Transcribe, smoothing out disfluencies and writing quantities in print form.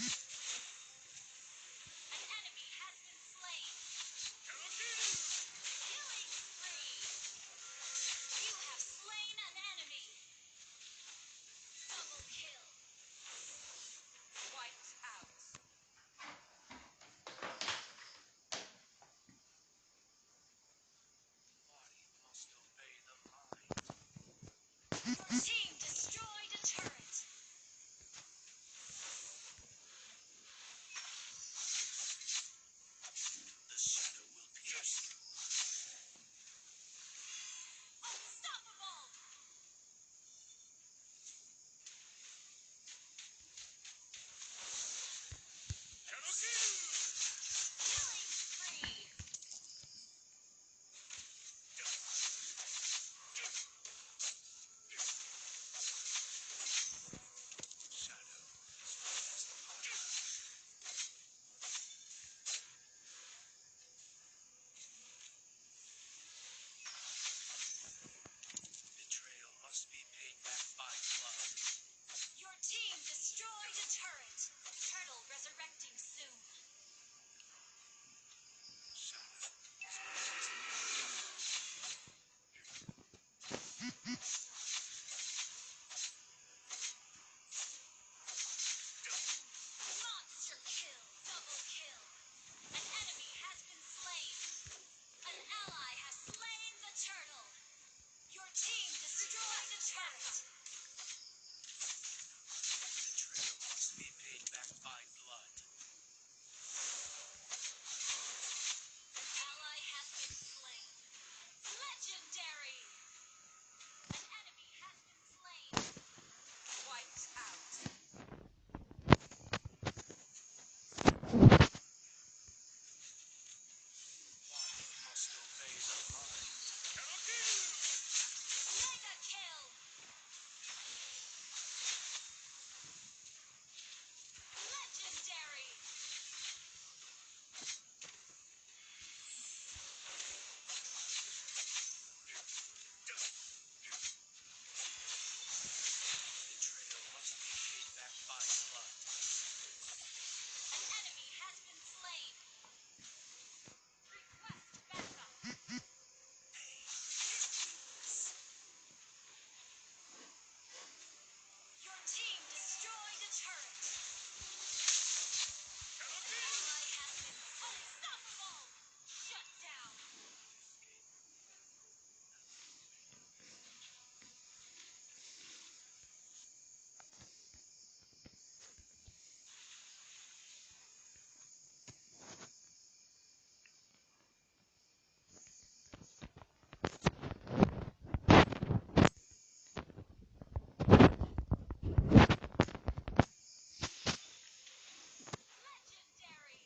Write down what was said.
An enemy has been slain. Killing spree. You have slain an enemy. Double kill. Wiped out. Body must obey the mind. Your team destroyed a turret. The shadow will pierce you. Unstoppable. Killing spree. Shadow is fast upon you. Betrayal must be paid back by blood. Your team destroyed a turret. Turtle resurrecting soon. Shadow is fast upon Monster kill. Double kill. An enemy has been slain. An ally has slain the turtle. Your team destroyed a turret. Betrayal must be paid back by blood. An ally has been slain. Legendary. An enemy has been slain. Wiped out. Body must obey the mind. Mega kill. Legendary. Betrayal must be paid back by blood. An enemy has been slain. Request backup. Pain is weakness. Your team destroyed a turret. An ally has been unstoppable. Shut down. Legendary.